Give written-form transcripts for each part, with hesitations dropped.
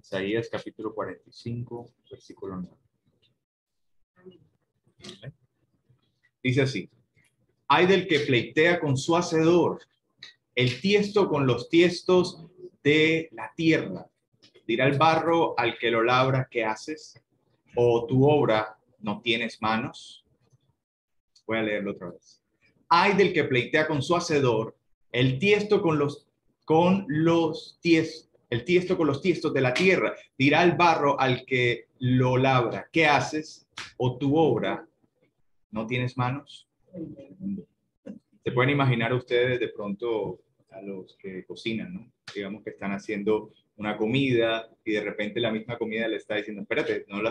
Isaías capítulo 45, versículo 9. Dice así: Ay del que pleitea con su hacedor, el tiesto con los tiestos de la tierra. Dirá el barro al que lo labra, ¿qué haces? ¿O tu obra no tienes manos? Voy a leerlo otra vez. Ay del que pleitea con su hacedor, el tiesto con los tiestos. El tiesto con los tiestos de la tierra. Dirá el barro al que lo labra, ¿qué haces? ¿O tu obra no tienes manos? Se pueden imaginar ustedes de pronto a los que cocinan, ¿no? Digamos que están haciendo una comida y de repente la misma comida le está diciendo, espérate, no me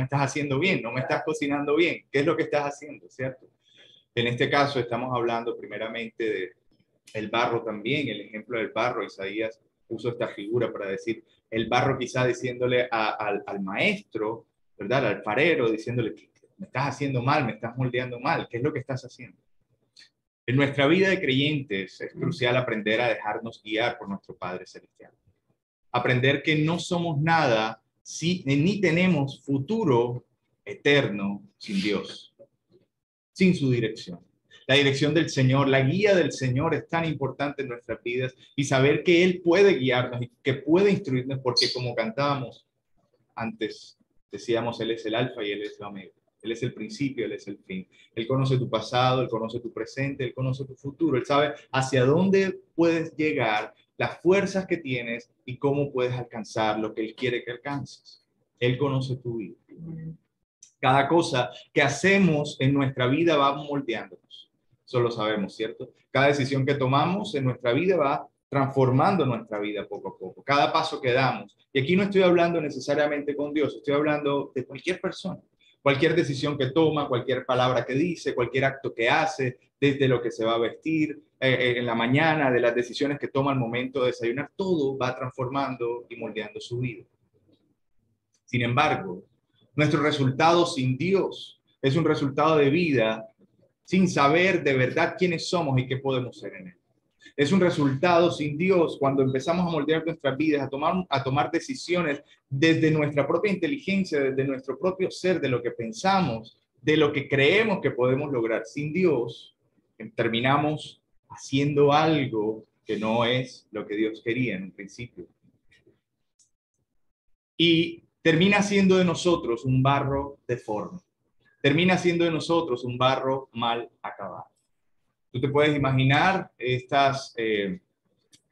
estás haciendo bien, no me estás cocinando bien. ¿Qué es lo que estás haciendo, cierto? En este caso estamos hablando primeramente de el barro también, el ejemplo del barro. Isaías puso esta figura para decir el barro, quizá diciéndole al maestro, ¿verdad? Al alfarero, diciéndole, me estás haciendo mal, me estás moldeando mal, ¿qué es lo que estás haciendo? En nuestra vida de creyentes es crucial aprender a dejarnos guiar por nuestro Padre Celestial. Aprender que no somos nada ni tenemos futuro eterno sin Dios, sin su dirección. La dirección del Señor, la guía del Señor es tan importante en nuestras vidas, y saber que Él puede guiarnos y que puede instruirnos, porque como cantábamos antes, decíamos, Él es el alfa y Él es el omega. Él es el principio, Él es el fin. Él conoce tu pasado, Él conoce tu presente, Él conoce tu futuro. Él sabe hacia dónde puedes llegar, las fuerzas que tienes y cómo puedes alcanzar lo que Él quiere que alcances. Él conoce tu vida. Cada cosa que hacemos en nuestra vida va moldeándonos. Eso lo sabemos, ¿cierto? Cada decisión que tomamos en nuestra vida va transformando nuestra vida poco a poco. Cada paso que damos. Y aquí no estoy hablando necesariamente con Dios, estoy hablando de cualquier persona. Cualquier decisión que toma, cualquier palabra que dice, cualquier acto que hace, desde lo que se va a vestir en la mañana, de las decisiones que toma al momento de desayunar, todo va transformando y moldeando su vida. Sin embargo, nuestro resultado sin Dios es un resultado de vida sin saber de verdad quiénes somos y qué podemos ser en Él. Es un resultado sin Dios cuando empezamos a moldear nuestras vidas, a tomar decisiones desde nuestra propia inteligencia, desde nuestro propio ser, de lo que pensamos, de lo que creemos que podemos lograr. Sin Dios, terminamos haciendo algo que no es lo que Dios quería en un principio. Y termina siendo de nosotros un barro deforme. Termina siendo de nosotros un barro mal acabado. Tú te puedes imaginar este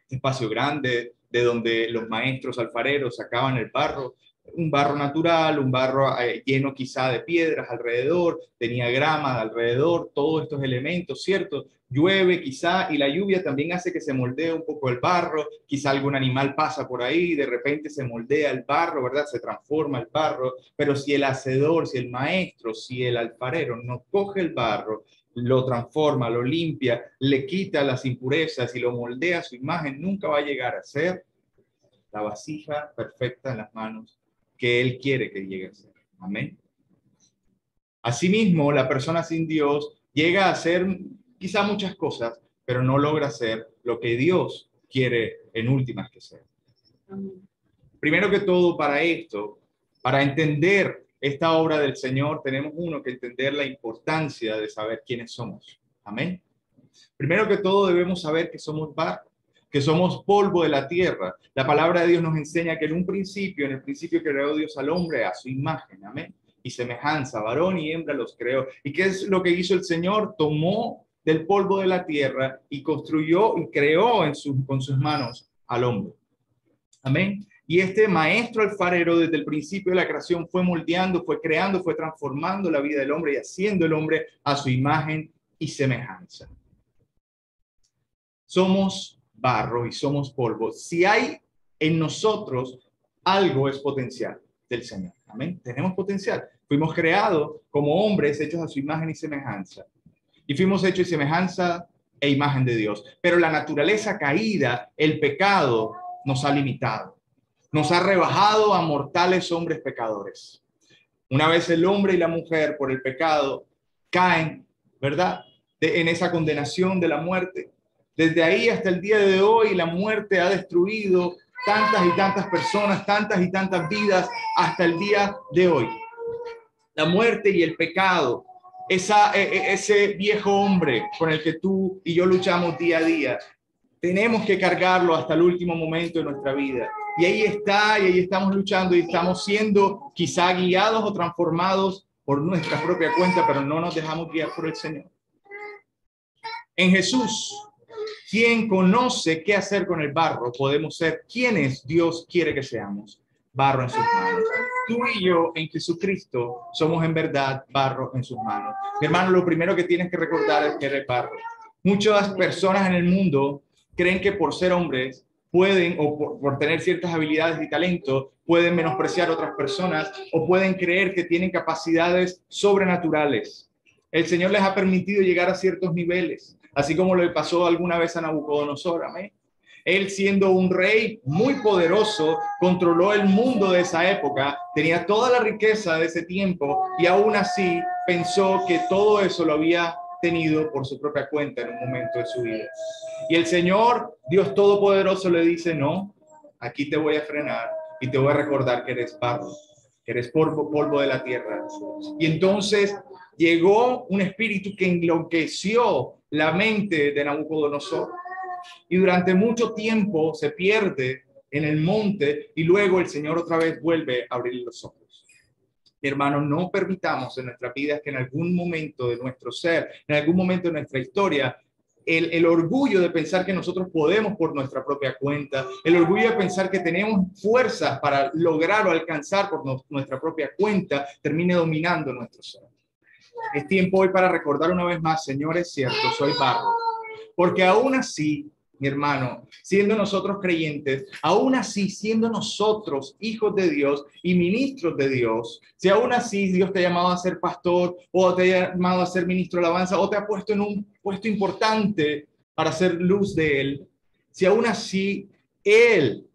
espacio grande de donde los maestros alfareros sacaban el barro, un barro natural, un barro lleno quizá de piedras alrededor, tenía grama alrededor, todos estos elementos, ¿cierto? Llueve quizá, y la lluvia también hace que se moldee un poco el barro, quizá algún animal pasa por ahí, de repente se moldea el barro, ¿verdad? Se transforma el barro, pero si el hacedor, si el maestro, si el alfarero no coge el barro, lo transforma, lo limpia, le quita las impurezas y lo moldea a su imagen, nunca va a llegar a ser la vasija perfecta en las manos que Él quiere que llegue a ser. Amén. Asimismo, la persona sin Dios llega a hacer quizá muchas cosas, pero no logra hacer lo que Dios quiere en últimas que sea. Amén. Primero que todo, para esto, para entender esta obra del Señor, tenemos que entender la importancia de saber quiénes somos. Amén. Primero que todo, debemos saber que somos barro, que somos polvo de la tierra. La palabra de Dios nos enseña que en el principio creó Dios al hombre a su imagen. Amén. Y semejanza, varón y hembra los creó. ¿Y qué es lo que hizo el Señor? Tomó del polvo de la tierra y construyó y creó con sus manos al hombre. Amén. Y este maestro alfarero desde el principio de la creación fue moldeando, fue creando, fue transformando la vida del hombre y haciendo el hombre a su imagen y semejanza. Somos barro y somos polvo. Si hay en nosotros algo, es potencial del Señor. Amén. Tenemos potencial. Fuimos creados como hombres hechos a su imagen y semejanza. Y fuimos hechos y semejanza e imagen de Dios. Pero la naturaleza caída, el pecado, nos ha limitado. Nos ha rebajado a mortales hombres pecadores. Una vez el hombre y la mujer por el pecado caen, ¿verdad? En esa condenación de la muerte. Desde ahí hasta el día de hoy la muerte ha destruido tantas y tantas personas, tantas y tantas vidas hasta el día de hoy. La muerte y el pecado, ese viejo hombre con el que tú y yo luchamos día a día, tenemos que cargarlo hasta el último momento de nuestra vida. Y ahí está, y ahí estamos luchando y estamos siendo quizá guiados o transformados por nuestra propia cuenta, pero no nos dejamos guiar por el Señor. En Jesús, quien conoce qué hacer con el barro, podemos ser quienes Dios quiere que seamos, barro en sus manos. Tú y yo en Jesucristo somos en verdad barro en sus manos. Mi hermano, lo primero que tienes que recordar es que eres barro. Muchas personas en el mundo creen que por ser hombres pueden, o por tener ciertas habilidades y talentos, pueden menospreciar a otras personas o pueden creer que tienen capacidades sobrenaturales. El Señor les ha permitido llegar a ciertos niveles, así como le pasó alguna vez a Nabucodonosor. Amén. Él, siendo un rey muy poderoso, controló el mundo de esa época, tenía toda la riqueza de ese tiempo y aún así pensó que todo eso lo había tenido por su propia cuenta en un momento de su vida. Y el Señor, Dios Todopoderoso, le dice: no, aquí te voy a frenar y te voy a recordar que eres barro, que eres polvo de la tierra. Y entonces llegó un espíritu que enloqueció la mente de Nabucodonosor. Y durante mucho tiempo se pierde en el monte y luego el Señor otra vez vuelve a abrir los ojos. Mi hermano, no permitamos en nuestras vidas que en algún momento de nuestro ser, en algún momento de nuestra historia, el orgullo de pensar que nosotros podemos por nuestra propia cuenta, el orgullo de pensar que tenemos fuerzas para lograr o alcanzar por nuestra propia cuenta, termine dominando nuestro ser. Es tiempo hoy para recordar una vez más: Señor, es cierto, soy barro. Porque aún así, mi hermano, siendo nosotros creyentes, aún así siendo nosotros hijos de Dios y ministros de Dios, si aún así Dios te ha llamado a ser pastor o te ha llamado a ser ministro de alabanza o te ha puesto en un puesto importante para hacer luz de Él, si aún así Él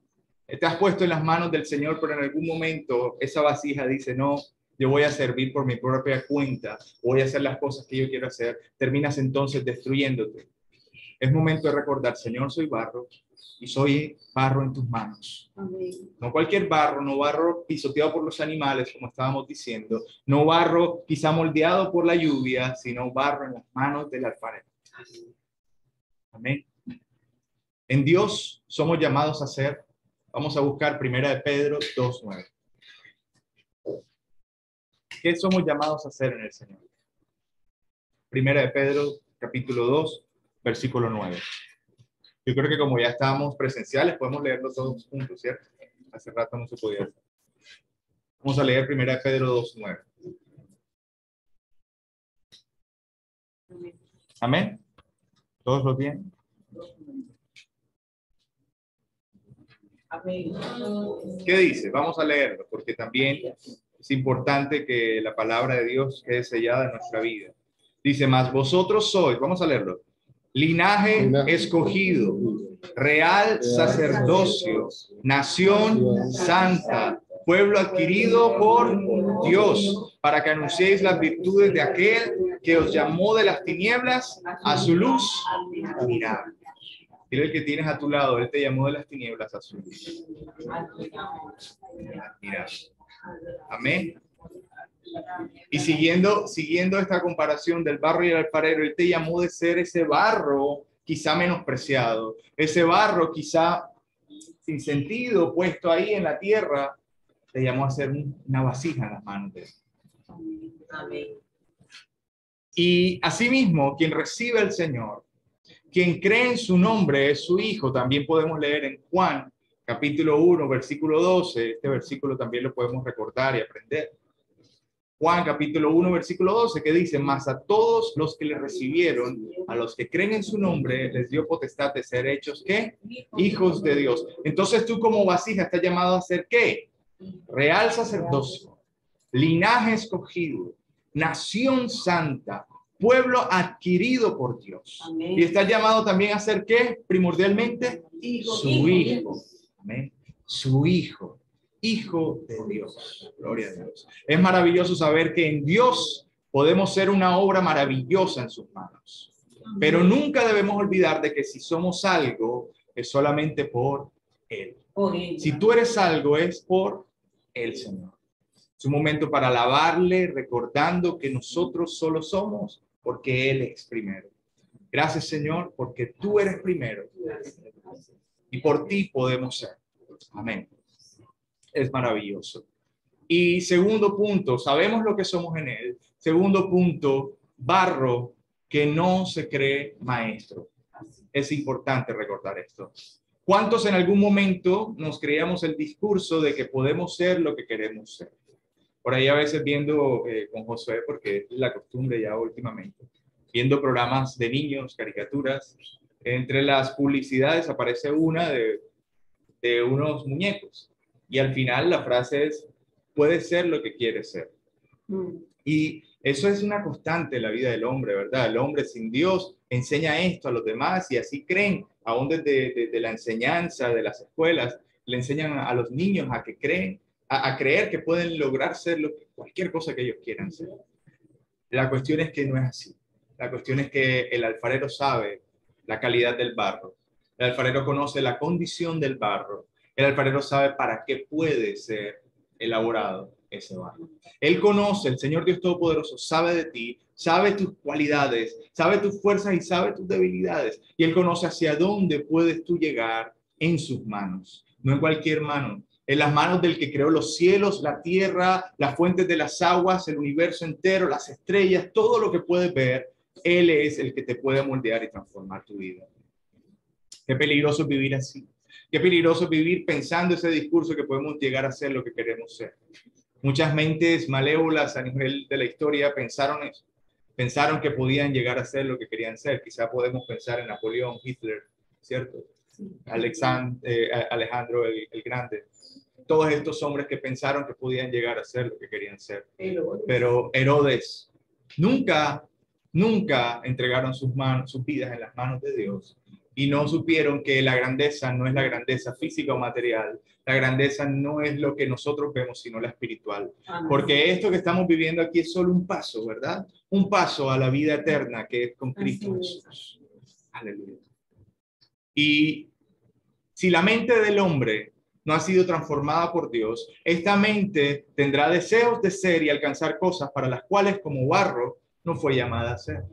te has puesto en las manos del Señor, pero en algún momento esa vasija dice: no, yo voy a servir por mi propia cuenta, voy a hacer las cosas que yo quiero hacer, terminas entonces destruyéndote. Es momento de recordar: Señor, soy barro y soy barro en tus manos. Amén. No cualquier barro, no barro pisoteado por los animales, como estábamos diciendo, no barro quizá moldeado por la lluvia, sino barro en las manos del alfarero. Amén. En Dios somos llamados a ser, vamos a buscar 1 Pedro 2:9. ¿Qué somos llamados a hacer en el Señor? 1 Pedro capítulo 2, versículo 9. Yo creo que como ya estábamos presenciales, podemos leerlo todos juntos, ¿cierto? Hace rato no se podía hacer. Vamos a leer 1 Pedro 2:9. Amén. ¿Todos lo tienen? Amén. ¿Qué dice? Vamos a leerlo, porque también es importante que la palabra de Dios quede sellada en nuestra vida. Dice: mas vosotros sois, vamos a leerlo, linaje escogido, real sacerdocio, nación santa, pueblo adquirido por Dios, para que anunciéis las virtudes de aquel que os llamó de las tinieblas a su luz admirable. Dile al que tienes a tu lado: Él te llamó de las tinieblas a su luz admirable. Amén. Y siguiendo esta comparación del barro y el alfarero, Él te llamó de ser ese barro quizá menospreciado, ese barro quizá sin sentido puesto ahí en la tierra, te llamó a ser una vasija en las manos de Él. Amén. Y asimismo, quien recibe al Señor, quien cree en su nombre, es su Hijo. También podemos leer en Juan capítulo 1, versículo 12. Este versículo también lo podemos recordar y aprender. Juan capítulo 1, versículo 12, que dice: mas a todos los que le recibieron, a los que creen en su nombre, les dio potestad de ser hechos, ¿qué? Hijos de Dios. Entonces tú como vasija estás llamado a ser, ¿qué? Real sacerdocio, linaje escogido, nación santa, pueblo adquirido por Dios. Amén. Y estás llamado también a ser, ¿qué? Primordialmente, su Hijo. Amén. Su Hijo. Hijo de Dios. Gloria a Dios. Es maravilloso saber que en Dios podemos ser una obra maravillosa en sus manos. Pero nunca debemos olvidar de que si somos algo, es solamente por Él. Si tú eres algo, es por el Señor. Es un momento para alabarle, recordando que nosotros solo somos porque Él es primero. Gracias, Señor, porque tú eres primero y por ti podemos ser. Amén. Es maravilloso. Y segundo punto, sabemos lo que somos en Él. Segundo punto, barro que no se cree maestro. Es importante recordar esto. ¿Cuántos en algún momento nos creíamos el discurso de que podemos ser lo que queremos ser? Por ahí a veces viendo con Josué, porque es la costumbre ya últimamente, viendo programas de niños, caricaturas, entre las publicidades aparece una de unos muñecos y al final la frase es, puedes ser lo que quieres ser. Y eso es una constante en la vida del hombre, ¿verdad? El hombre sin Dios enseña esto a los demás y así creen, aún desde la enseñanza de las escuelas, le enseñan a los niños a que creen, a creer que pueden lograr ser cualquier cosa que ellos quieran ser. La cuestión es que no es así. La cuestión es que el alfarero sabe la calidad del barro. El alfarero conoce la condición del barro. El alfarero sabe para qué puede ser elaborado ese barro. Él conoce, el Señor Dios Todopoderoso sabe de ti, sabe tus cualidades, sabe tus fuerzas y sabe tus debilidades. Y Él conoce hacia dónde puedes tú llegar en sus manos, no en cualquier mano. En las manos del que creó los cielos, la tierra, las fuentes de las aguas, el universo entero, las estrellas, todo lo que puedes ver, Él es el que te puede moldear y transformar tu vida. Qué peligroso vivir así. Qué peligroso vivir pensando ese discurso que podemos llegar a ser lo que queremos ser. Muchas mentes malévolas a nivel de la historia pensaron eso. Pensaron que podían llegar a ser lo que querían ser. Quizá podemos pensar en Napoleón, Hitler, ¿cierto? Alejandro el Grande. Todos estos hombres que pensaron que podían llegar a ser lo que querían ser. Pero Herodes nunca entregaron sus vidas en las manos de Dios y no supieron que la grandeza no es la grandeza física o material. La grandeza no es lo que nosotros vemos, sino la espiritual. Porque esto que estamos viviendo aquí es solo un paso, ¿verdad? Un paso a la vida eterna que es con Cristo Jesús. Aleluya. Y si la mente del hombre no ha sido transformada por Dios, esta mente tendrá deseos de ser y alcanzar cosas para las cuales como barro no fue llamada a ser.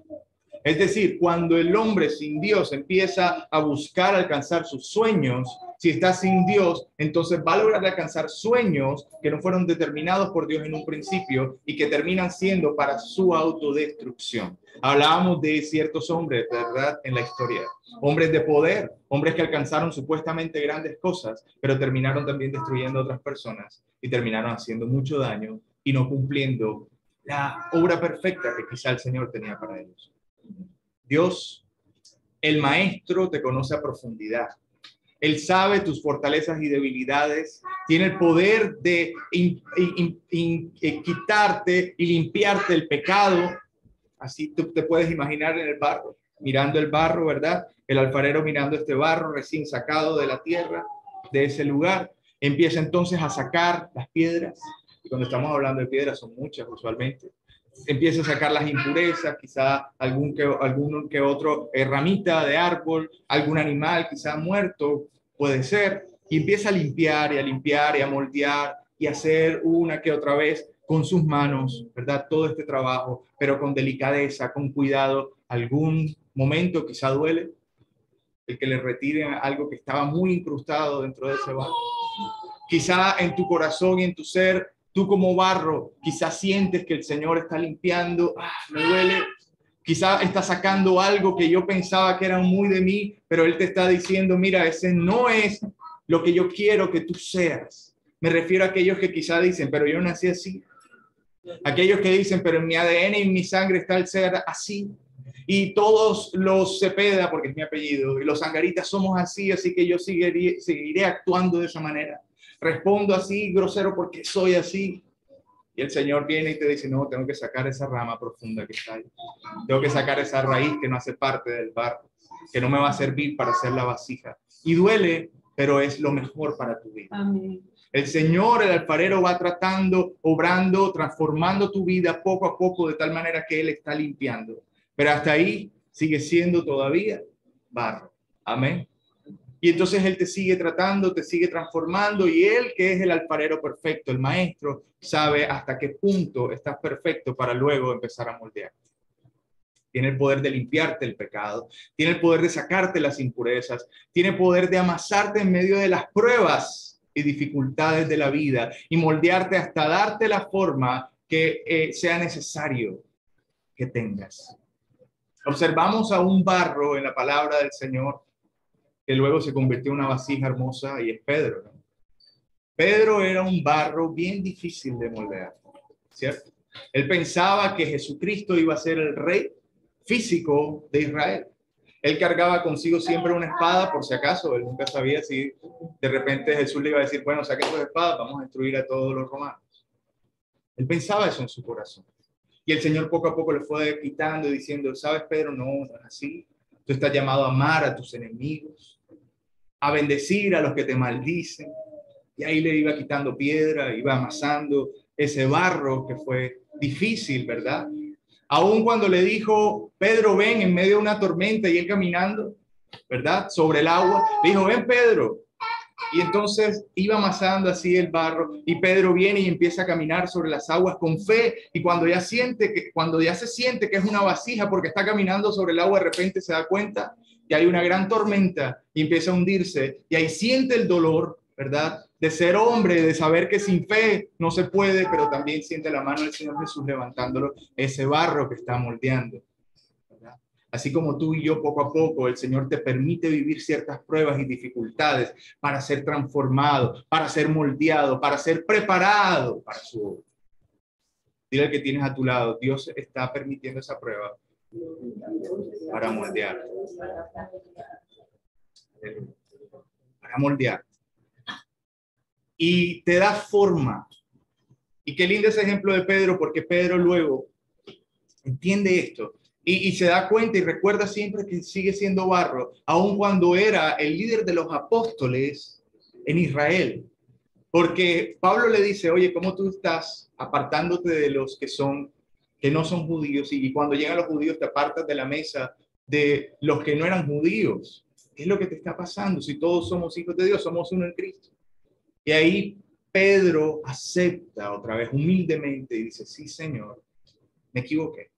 Es decir, cuando el hombre sin Dios empieza a buscar alcanzar sus sueños, si está sin Dios, entonces va a lograr alcanzar sueños que no fueron determinados por Dios en un principio y que terminan siendo para su autodestrucción. Hablábamos de ciertos hombres, ¿verdad? En la historia. Hombres de poder, hombres que alcanzaron supuestamente grandes cosas, pero terminaron también destruyendo a otras personas y terminaron haciendo mucho daño y no cumpliendo la obra perfecta que quizá el Señor tenía para ellos. Dios, el maestro, te conoce a profundidad. Él sabe tus fortalezas y debilidades. Tiene el poder de quitarte y limpiarte el pecado. Así tú te puedes imaginar en el barro, mirando el barro, ¿verdad? El alfarero mirando este barro recién sacado de la tierra, de ese lugar. Empieza entonces a sacar las piedras. Y cuando estamos hablando de piedras, son muchas usualmente. Empieza a sacar las impurezas, quizá algún que otro ramita de árbol, algún animal quizá muerto, puede ser, y empieza a limpiar y a moldear y a hacer una que otra vez con sus manos, ¿verdad? Todo este trabajo, pero con delicadeza, con cuidado. Algún momento quizá duele el que le retiren algo que estaba muy incrustado dentro de ese barro. Quizá en tu corazón y en tu ser, tú como barro, quizás sientes que el Señor está limpiando, me duele, quizás está sacando algo que yo pensaba que era muy de mí, pero Él te está diciendo, mira, ese no es lo que yo quiero que tú seas. Me refiero a aquellos que quizás dicen, pero yo nací así. Aquellos que dicen, pero en mi ADN y en mi sangre está el ser así. Y todos los Cepeda, porque es mi apellido, y los Angaritas somos así, así que yo seguiré actuando de esa manera. Respondo así, grosero, porque soy así. Y el Señor viene y te dice, no, tengo que sacar esa rama profunda que está ahí. Tengo que sacar esa raíz que no hace parte del barro, que no me va a servir para hacer la vasija. Y duele, pero es lo mejor para tu vida. Amén. El Señor, el alfarero, va tratando, obrando, transformando tu vida poco a poco de tal manera que Él está limpiando. Pero hasta ahí sigue siendo todavía barro. Amén. Y entonces Él te sigue tratando, te sigue transformando, y Él, que es el alfarero perfecto, el maestro, sabe hasta qué punto estás perfecto para luego empezar a moldear. Tiene el poder de limpiarte el pecado, tiene el poder de sacarte las impurezas, tiene el poder de amasarte en medio de las pruebas y dificultades de la vida y moldearte hasta darte la forma que sea necesario que tengas. Observamos a un barro en la palabra del Señor que luego se convirtió en una vasija hermosa, y es Pedro, ¿no? Pedro era un barro bien difícil de moldear, ¿cierto? Él pensaba que Jesucristo iba a ser el rey físico de Israel. Él cargaba consigo siempre una espada, por si acaso. Él nunca sabía si de repente Jesús le iba a decir, bueno, saquen sus espadas, vamos a destruir a todos los romanos. Él pensaba eso en su corazón. Y el Señor poco a poco le fue quitando y diciendo, ¿sabes, Pedro? No, no es así. Tú estás llamado a amar a tus enemigos, a bendecir a los que te maldicen. Y ahí le iba quitando piedra, iba amasando ese barro que fue difícil, ¿verdad? Aún cuando le dijo, Pedro, ven, en medio de una tormenta, y él caminando, ¿verdad? Sobre el agua, le dijo, ven, Pedro. Y entonces iba amasando así el barro, y Pedro viene y empieza a caminar sobre las aguas con fe, y cuando ya se siente que es una vasija porque está caminando sobre el agua, de repente se da cuenta que hay una gran tormenta y empieza a hundirse, y ahí siente el dolor, ¿verdad? De ser hombre, de saber que sin fe no se puede, pero también siente la mano del Señor Jesús levantándolo, ese barro que está moldeando, ¿verdad? Así como tú y yo, poco a poco, el Señor te permite vivir ciertas pruebas y dificultades para ser transformado, para ser moldeado, para ser preparado para su obra. Dile al que tienes a tu lado, Dios está permitiendo esa prueba para moldear. Para moldear. Y te da forma. Y qué lindo ese ejemplo de Pedro, porque Pedro luego entiende esto y se da cuenta y recuerda siempre que sigue siendo barro, aun cuando era el líder de los apóstoles en Israel. Porque Pablo le dice, oye, ¿cómo tú estás apartándote de los que no son judíos? Y cuando llegan los judíos te apartas de la mesa de los que no eran judíos. ¿Qué es lo que te está pasando? Si todos somos hijos de Dios, somos uno en Cristo. Y ahí Pedro acepta otra vez humildemente y dice, sí, Señor, me equivoqué.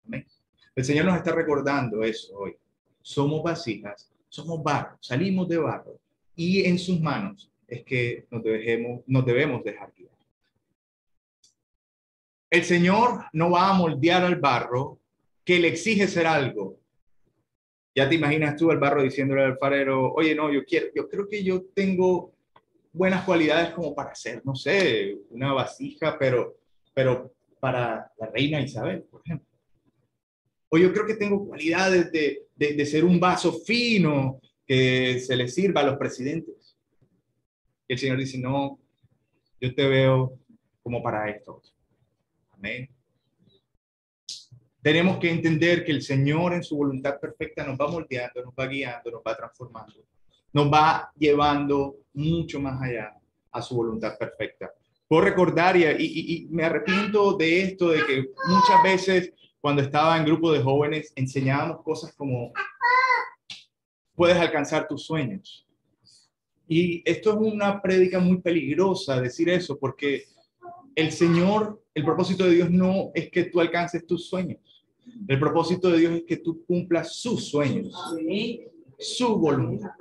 Amén. El Señor nos está recordando eso hoy. Somos vasijas, somos barro, salimos de barro, y en sus manos es que nos debemos dejar guiar. El Señor no va a moldear al barro que le exige ser algo. Ya te imaginas tú al barro diciéndole al alfarero, oye, no, yo creo que yo tengo buenas cualidades como para hacer, no sé, una vasija, pero para la reina Isabel, por ejemplo. O yo creo que tengo cualidades de ser un vaso fino que se le sirva a los presidentes. Y el Señor dice, no, yo te veo como para esto. Amén. Tenemos que entender que el Señor en su voluntad perfecta nos va moldeando, nos va guiando, nos va transformando, nos va llevando mucho más allá a su voluntad perfecta. Puedo recordar, y me arrepiento de esto, de que muchas veces cuando estaba en grupo de jóvenes enseñábamos cosas como puedes alcanzar tus sueños. Y esto es una prédica muy peligrosa decir eso, porque el Señor, el propósito de Dios no es que tú alcances tus sueños. El propósito de Dios es que tú cumplas sus sueños, su voluntad.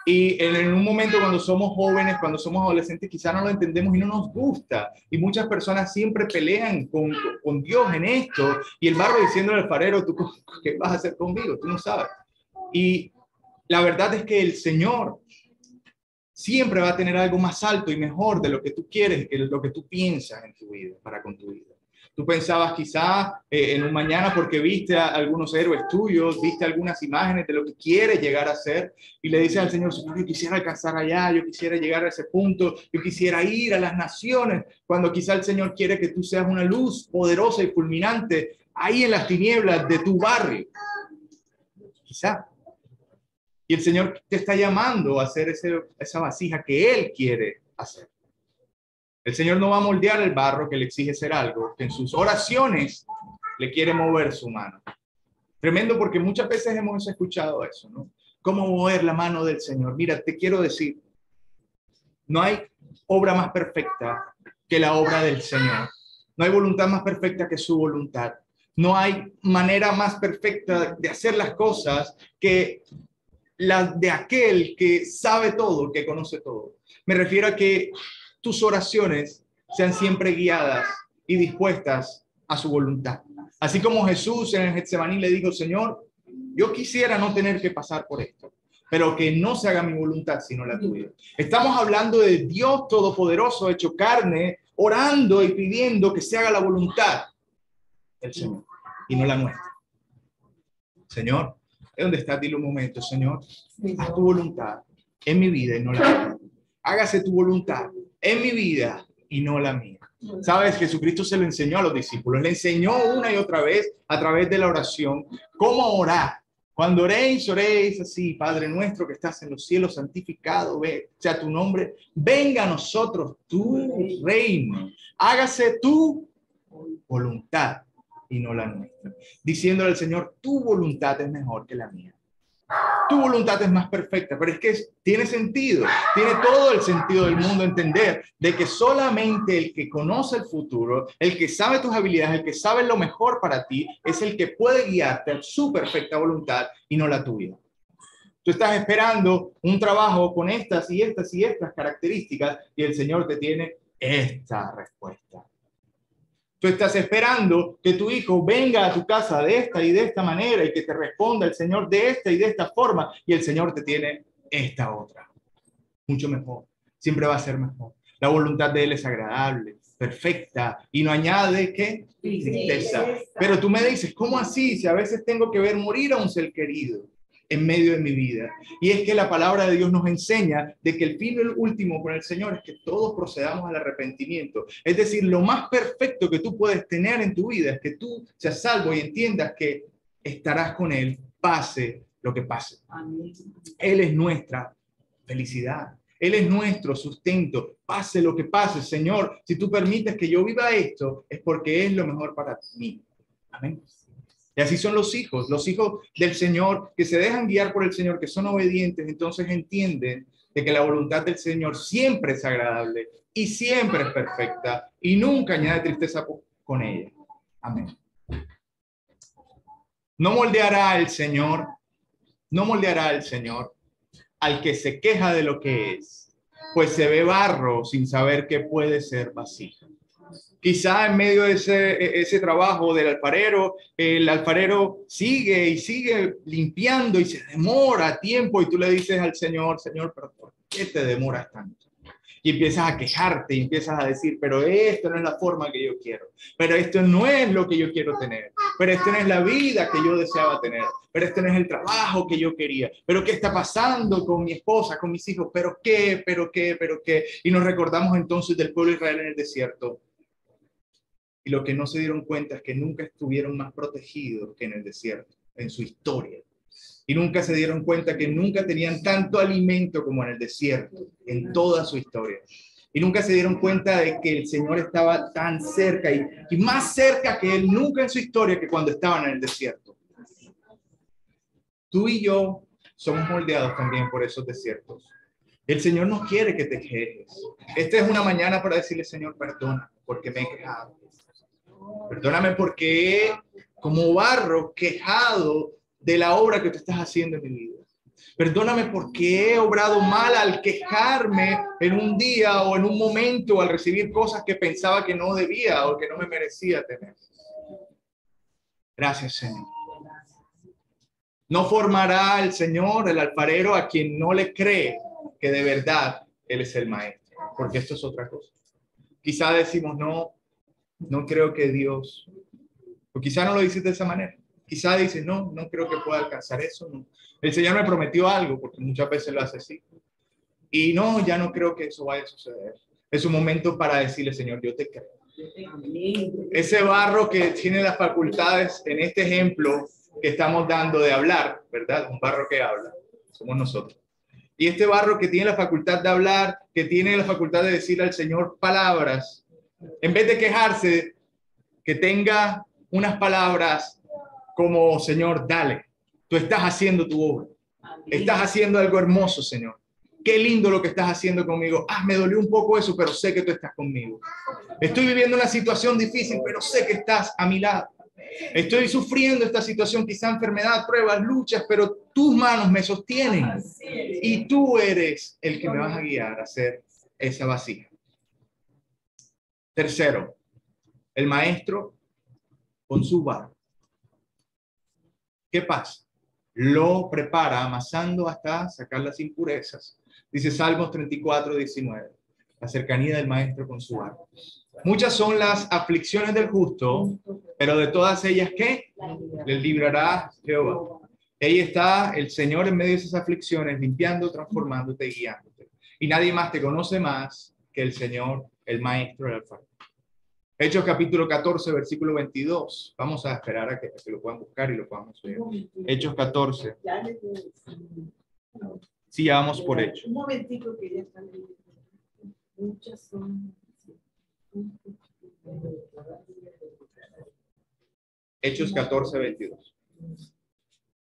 Y en un momento cuando somos jóvenes, cuando somos adolescentes, quizás no lo entendemos y no nos gusta. Y muchas personas siempre pelean con Dios en esto. Y el barro diciendo al alfarero, ¿tú qué vas a hacer conmigo? Tú no sabes. Y la verdad es que el Señor siempre va a tener algo más alto y mejor de lo que tú quieres, que lo que tú piensas en tu vida, para con tu vida. Tú pensabas quizás en un mañana porque viste a algunos héroes tuyos, viste algunas imágenes de lo que quieres llegar a ser y le dices al Señor, Señor, yo quisiera alcanzar allá, yo quisiera llegar a ese punto, yo quisiera ir a las naciones, cuando quizá el Señor quiere que tú seas una luz poderosa y fulminante ahí en las tinieblas de tu barrio. Quizá. Y el Señor te está llamando a hacer esa vasija que Él quiere hacer. El Señor no va a moldear el barro que le exige ser algo, que en sus oraciones le quiere mover su mano. Tremendo, porque muchas veces hemos escuchado eso, ¿no? ¿Cómo mover la mano del Señor? Mira, te quiero decir, no hay obra más perfecta que la obra del Señor. No hay voluntad más perfecta que su voluntad. No hay manera más perfecta de hacer las cosas que la de aquel que sabe todo, que conoce todo. Me refiero a que tus oraciones sean siempre guiadas y dispuestas a su voluntad. Así como Jesús en el Getsemaní le dijo, Señor, yo quisiera no tener que pasar por esto, pero que no se haga mi voluntad sino la tuya. Estamos hablando de Dios Todopoderoso hecho carne, orando y pidiendo que se haga la voluntad del Señor y no la nuestra. Señor, ¿es donde estás? Dile un momento, Señor, haz tu voluntad en mi vida y no la mía. Hágase tu voluntad en mi vida y no la mía. Sabes, Jesucristo se lo enseñó a los discípulos, le enseñó una y otra vez a través de la oración cómo orar. Cuando oréis, oréis así, Padre nuestro que estás en los cielos, santificado sea tu nombre, venga a nosotros tu reino, hágase tu voluntad y no la nuestra. Diciéndole al Señor, tu voluntad es mejor que la mía. Tu voluntad es más perfecta, pero es que tiene sentido, tiene todo el sentido del mundo entender de que solamente el que conoce el futuro, el que sabe tus habilidades, el que sabe lo mejor para ti, es el que puede guiarte a su perfecta voluntad y no la tuya. Tú estás esperando un trabajo con estas y estas y estas características y el Señor te tiene esta respuesta. Tú estás esperando que tu hijo venga a tu casa de esta y de esta manera y que te responda el Señor de esta y de esta forma y el Señor te tiene esta otra. Mucho mejor. Siempre va a ser mejor. La voluntad de Él es agradable, perfecta y no añade ¿qué? Tristeza. Pero tú me dices, ¿cómo así? Si a veces tengo que ver morir a un ser querido en medio de mi vida. Y es que la palabra de Dios nos enseña de que el fin y el último con el Señor es que todos procedamos al arrepentimiento. Es decir, lo más perfecto que tú puedes tener en tu vida es que tú seas salvo y entiendas que estarás con Él, pase lo que pase. Amén. Él es nuestra felicidad. Él es nuestro sustento. Pase lo que pase, Señor, si tú permites que yo viva esto, es porque es lo mejor para mí. Amén. Y así son los hijos del Señor que se dejan guiar por el Señor, que son obedientes, entonces entienden de que la voluntad del Señor siempre es agradable y siempre es perfecta y nunca añade tristeza con ella. Amén. No moldeará el Señor al que se queja de lo que es, pues se ve barro sin saber que puede ser vasija. Quizá en medio de ese trabajo del alfarero, el alfarero sigue y sigue limpiando y se demora tiempo y tú le dices al Señor, Señor, pero ¿por qué te demoras tanto? Y empiezas a quejarte y empiezas a decir, pero esto no es la forma que yo quiero, pero esto no es lo que yo quiero tener, pero esto no es la vida que yo deseaba tener, pero esto no es el trabajo que yo quería, pero ¿qué está pasando con mi esposa, con mis hijos? ¿Pero qué? Y nos recordamos entonces del pueblo de Israel en el desierto. Y lo que no se dieron cuenta es que nunca estuvieron más protegidos que en el desierto, en su historia. Y nunca se dieron cuenta que nunca tenían tanto alimento como en el desierto, en toda su historia. Y nunca se dieron cuenta de que el Señor estaba tan cerca y más cerca que Él nunca en su historia que cuando estaban en el desierto. Tú y yo somos moldeados también por esos desiertos. El Señor no quiere que te quejes. Esta es una mañana para decirle, Señor, perdona porque me he quejado. Perdóname porque he, como barro, quejado de la obra que tú estás haciendo en mi vida. Perdóname porque he obrado mal al quejarme en un día o en un momento o al recibir cosas que pensaba que no debía o que no me merecía tener. Gracias, Señor. No formará el Señor, el alfarero, a quien no le cree que de verdad Él es el maestro, porque esto es otra cosa. Quizá decimos, no creo que Dios, o quizá no lo dices de esa manera. Quizá dices, no creo que pueda alcanzar eso. No. El Señor me prometió algo, porque muchas veces lo hace así. Y ya no creo que eso vaya a suceder. Es un momento para decirle, Señor, yo te creo. Ese barro que tiene las facultades, en este ejemplo que estamos dando de hablar, ¿verdad? Un barro que habla, somos nosotros. Y este barro que tiene la facultad de hablar, que tiene la facultad de decirle al Señor palabras, en vez de quejarse, que tenga unas palabras como, Señor, dale, tú estás haciendo tu obra. Estás haciendo algo hermoso, Señor. Qué lindo lo que estás haciendo conmigo. Me dolió un poco eso, pero sé que tú estás conmigo. Estoy viviendo una situación difícil, pero sé que estás a mi lado. Estoy sufriendo esta situación, quizá enfermedad, pruebas, luchas, pero tus manos me sostienen. Y tú eres el que me vas a guiar a hacer esa vasija. Tercero, el maestro con su barro. ¿Qué pasa? Lo prepara amasando hasta sacar las impurezas. Dice Salmos 34, 19. La cercanía del maestro con su barro. Muchas son las aflicciones del justo, pero de todas ellas, ¿qué? Le librará Jehová. Ahí está el Señor en medio de esas aflicciones, limpiando, transformándote, guiándote. Y nadie más te conoce más que el Señor, el maestro del alfarero. Hechos capítulo 14, versículo 22. Vamos a esperar a que lo puedan buscar y lo podamos ver. Hechos 14. Sí, ya vamos por hecho. Un momentito que ya están leyendo. Muchas son. Hechos 14, 22.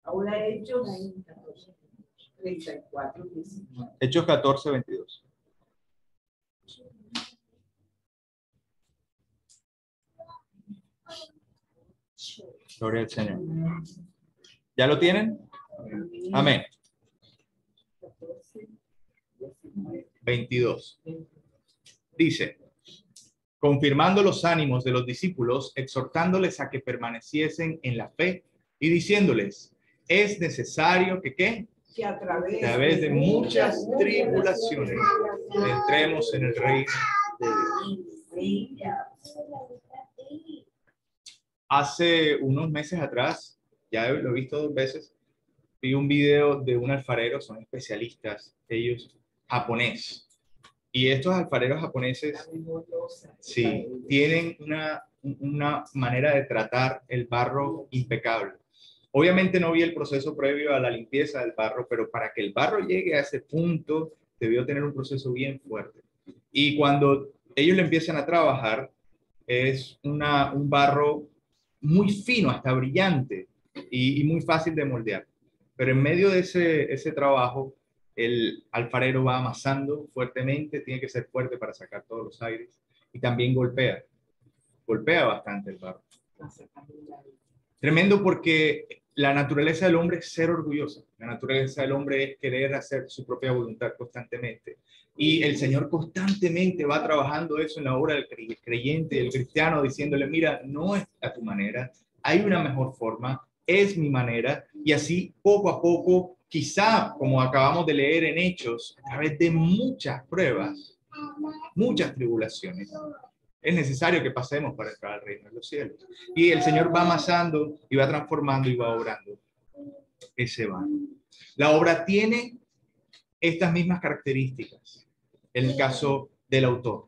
Ahora Hechos 34, 19. Hechos 14, 22. Gloria al Señor. ¿Ya lo tienen? Amén. 22. Dice, confirmando los ánimos de los discípulos, exhortándoles a que permaneciesen en la fe y diciéndoles, es necesario que ¿qué? Que a través de muchas tribulaciones entremos en el reino de Dios. Hace unos meses atrás, ya lo he visto 2 veces, vi un video de un alfarero, son especialistas, ellos, japonés. Y estos alfareros japoneses, sí, tienen una manera de tratar el barro impecable. Obviamente no vi el proceso previo a la limpieza del barro, pero para que el barro llegue a ese punto, debió tener un proceso bien fuerte. Y cuando ellos le empiezan a trabajar, es un barro muy fino, hasta brillante y muy fácil de moldear. Pero en medio de ese trabajo, el alfarero va amasando fuertemente, tiene que ser fuerte para sacar todos los aires y también golpea bastante el barro. Tremendo porque la naturaleza del hombre es ser orgullosa, la naturaleza del hombre es querer hacer su propia voluntad constantemente. Y el Señor constantemente va trabajando eso en la obra del creyente, del cristiano, diciéndole, mira, no es a tu manera, hay una mejor forma, es mi manera, y así poco a poco, quizá como acabamos de leer en Hechos, a través de muchas pruebas, muchas tribulaciones, es necesario que pasemos para entrar al reino de los cielos. Y el Señor va amasando y va transformando y va obrando ese barro. La obra tiene estas mismas características. En el caso del autor.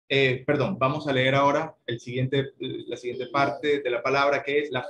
Perdón, vamos a leer ahora la siguiente parte de la palabra, que es lo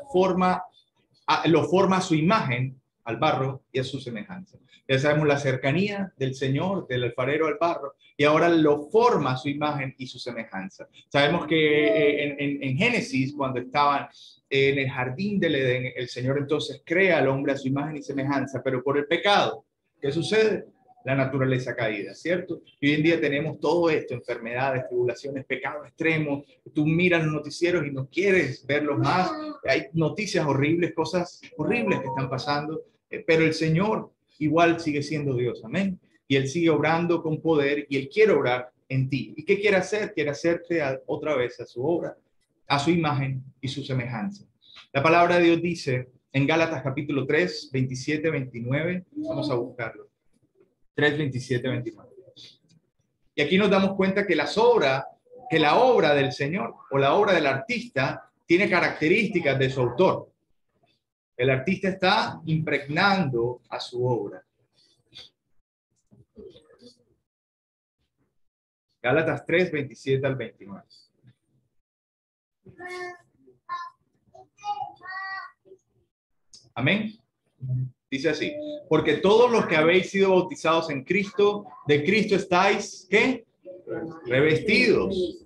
forma a su imagen, al barro y a su semejanza. Ya sabemos la cercanía del Señor, del alfarero al barro, y ahora lo forma a su imagen y su semejanza. Sabemos que en Génesis, cuando estaban en el jardín del Edén, el Señor entonces crea al hombre a su imagen y semejanza, pero por el pecado, ¿qué sucede? La naturaleza caída, ¿cierto? Y hoy en día tenemos todo esto, enfermedades, tribulaciones, pecados extremos. Tú miras los noticieros y no quieres verlos más. Hay noticias horribles, cosas horribles que están pasando, pero el Señor igual sigue siendo Dios, amén. Y Él sigue obrando con poder y Él quiere obrar en ti. ¿Y qué quiere hacer? Quiere hacerte otra vez a su obra, a su imagen y su semejanza. La palabra de Dios dice en Gálatas capítulo 3, 27, 29, vamos a buscarlo. 3, 27, 29. Y aquí nos damos cuenta que la obra del Señor o la obra del artista tiene características de su autor. El artista está impregnando a su obra. Gálatas 3, 27 al 29. Amén. Dice así, porque todos los que habéis sido bautizados en Cristo, de Cristo estáis, ¿qué? Revestidos.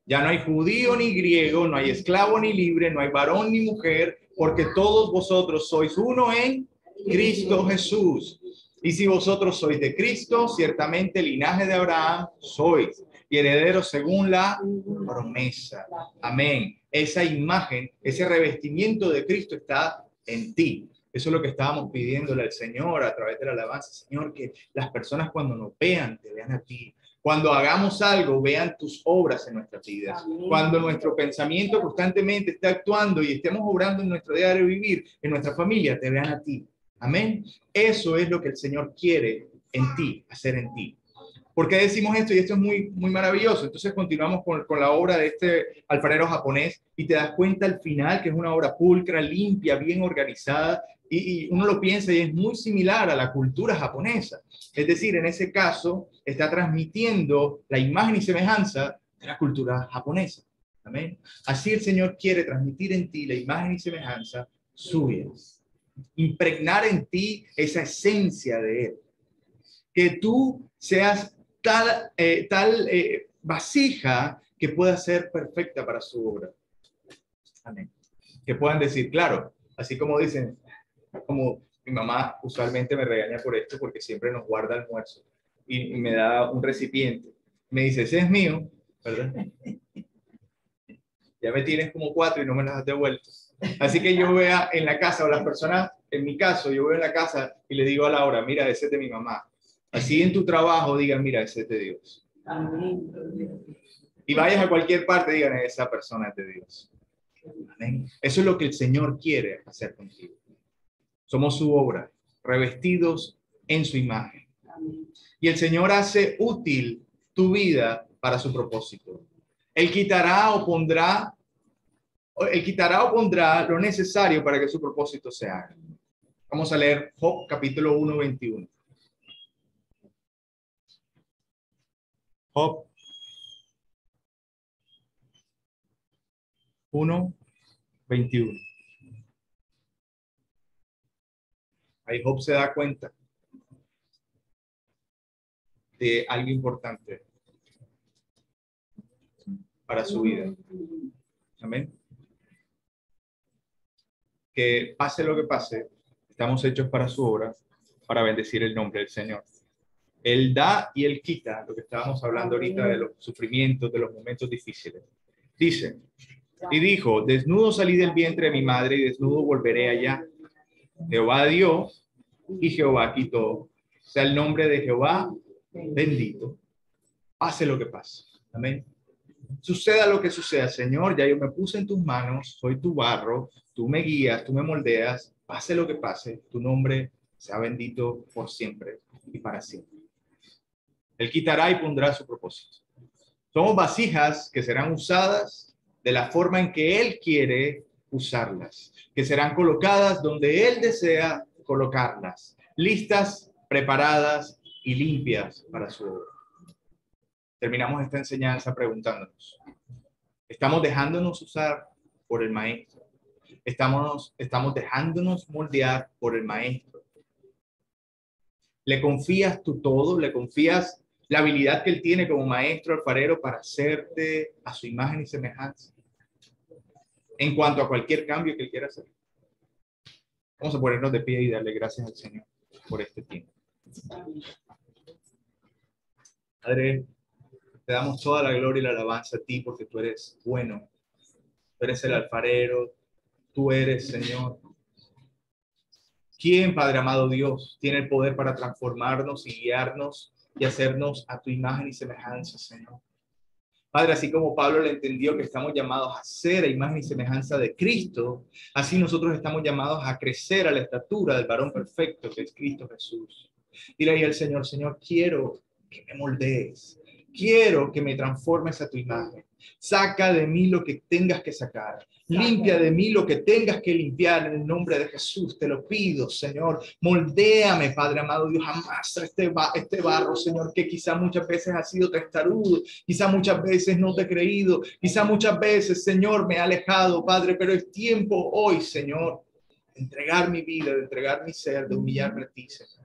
Ya no hay judío ni griego, no hay esclavo ni libre, no hay varón ni mujer, porque todos vosotros sois uno en Cristo Jesús. Y si vosotros sois de Cristo, ciertamente linaje de Abraham sois, y herederos según la promesa. Amén. Esa imagen, ese revestimiento de Cristo está en ti. Eso es lo que estábamos pidiéndole al Señor a través de la alabanza. Señor, que las personas cuando nos vean, te vean a ti. Cuando hagamos algo, vean tus obras en nuestras vidas. Amén. Cuando nuestro pensamiento constantemente esté actuando y estemos obrando en nuestro diario vivir, en nuestra familia, te vean a ti. Amén. Eso es lo que el Señor quiere en ti, hacer en ti. ¿Por qué decimos esto? Y esto es muy, muy maravilloso. Entonces continuamos con la obra de este alfarero japonés y te das cuenta al final que es una obra pulcra, limpia, bien organizada y uno lo piensa y es muy similar a la cultura japonesa. Es decir, en ese caso está transmitiendo la imagen y semejanza de la cultura japonesa. Amén. Así el Señor quiere transmitir en ti la imagen y semejanza suya. Impregnar en ti esa esencia de Él. Que tú seas tal vasija que pueda ser perfecta para su obra. Amén. Que puedan decir, claro, así como dicen, como mi mamá usualmente me regaña por esto porque siempre nos guarda almuerzo y me da un recipiente. Me dice, ese es mío, ¿verdad? Ya me tienes como 4 y no me las has devuelto. Así que yo vea en la casa, o las personas, en mi caso, yo veo en la casa y le digo a Laura, mira, ese es de mi mamá. Así en tu trabajo digan, mira, ese es de Dios. Amén. Y vayas a cualquier parte, digan, esa persona es de Dios. Amén. Eso es lo que el Señor quiere hacer contigo. Somos su obra, revestidos en su imagen. Amén. Y el Señor hace útil tu vida para su propósito. Él quitará o pondrá lo necesario para que su propósito se haga. Vamos a leer Job capítulo 1, 21. Job 1, 21. Ahí Job se da cuenta de algo importante para su vida. Amén. Que pase lo que pase, estamos hechos para su obra, para bendecir el nombre del Señor. Él da y Él quita, lo que estábamos hablando ahorita de los sufrimientos, de los momentos difíciles. Dice, y dijo, desnudo salí del vientre de mi madre y desnudo volveré allá. Jehová dio y Jehová quitó. Sea el nombre de Jehová bendito. Pase lo que pase. Amén. Suceda lo que suceda, Señor, ya yo me puse en tus manos, soy tu barro, tú me guías, tú me moldeas, pase lo que pase, tu nombre sea bendito por siempre y para siempre. Él quitará y pondrá su propósito. Somos vasijas que serán usadas de la forma en que Él quiere usarlas, que serán colocadas donde Él desea colocarlas, listas, preparadas y limpias para su obra. Terminamos esta enseñanza preguntándonos, ¿estamos dejándonos usar por el Maestro? ¿Estamos dejándonos moldear por el Maestro? ¿Le confías tú todo? ¿Le confías la habilidad que Él tiene como Maestro alfarero para hacerte a su imagen y semejanza? En cuanto a cualquier cambio que Él quiera hacer. Vamos a ponernos de pie y darle gracias al Señor por este tiempo. Padre, te damos toda la gloria y la alabanza a ti porque tú eres bueno. Tú eres el alfarero. Tú eres, Señor. ¿Quién, Padre amado Dios, tiene el poder para transformarnos y guiarnos y hacernos a tu imagen y semejanza, Señor? Padre, así como Pablo le entendió que estamos llamados a ser a imagen y semejanza de Cristo, así nosotros estamos llamados a crecer a la estatura del varón perfecto que es Cristo Jesús. Dile ahí al Señor, Señor, quiero que me moldees, quiero que me transformes a tu imagen. Saca de mí lo que tengas que sacar. Limpia de mí lo que tengas que limpiar en el nombre de Jesús. Te lo pido, Señor. Moldéame, Padre amado Dios. Amasa este barro, Señor, que quizá muchas veces ha sido testarudo. Quizá muchas veces no te he creído. Quizá muchas veces, Señor, me he alejado, Padre. Pero es tiempo hoy, Señor, de entregar mi vida, de entregar mi ser, de humillarme a ti, Señor.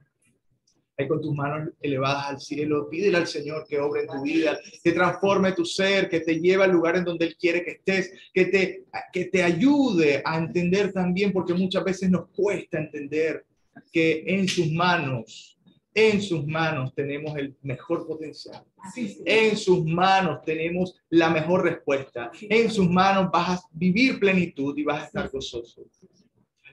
Ahí con tus manos elevadas al cielo, pídele al Señor que obre en tu vida, que transforme tu ser, que te lleve al lugar en donde Él quiere que estés, que te ayude a entender también, porque muchas veces nos cuesta entender que en sus manos tenemos el mejor potencial. En sus manos tenemos la mejor respuesta. En sus manos vas a vivir plenitud y vas a estar gozoso.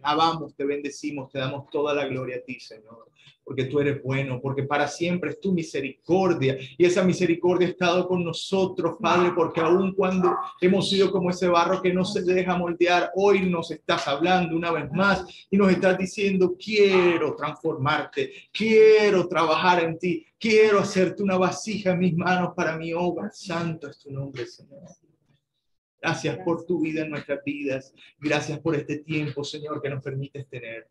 Alabamos, te bendecimos, te damos toda la gloria a ti, Señor, porque tú eres bueno, porque para siempre es tu misericordia y esa misericordia ha estado con nosotros, Padre, porque aun cuando hemos sido como ese barro que no se deja moldear, hoy nos estás hablando una vez más y nos estás diciendo, quiero transformarte, quiero trabajar en ti, quiero hacerte una vasija en mis manos para mi obra. Santo es tu nombre, Señor. Gracias por tu vida en nuestras vidas. Gracias por este tiempo, Señor, que nos permites tener.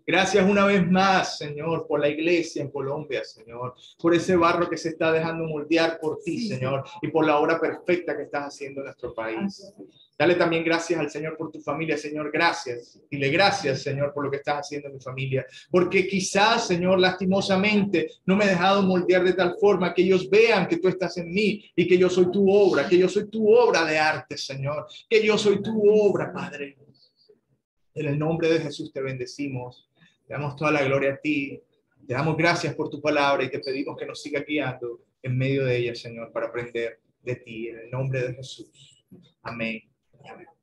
Gracias una vez más, Señor, por la iglesia en Colombia, Señor, por ese barro que se está dejando moldear por ti, Señor, y por la obra perfecta que estás haciendo en nuestro país. Dale también gracias al Señor por tu familia, Señor, gracias. Dile gracias, Señor, por lo que estás haciendo en mi familia. Porque quizás, Señor, lastimosamente no me he dejado moldear de tal forma que ellos vean que tú estás en mí y que yo soy tu obra, que yo soy tu obra de arte, Señor, que yo soy tu obra, Padre. En el nombre de Jesús te bendecimos. Te damos toda la gloria a ti. Te damos gracias por tu palabra y te pedimos que nos siga guiando en medio de ella, Señor, para aprender de ti. En el nombre de Jesús. Amén. Amén.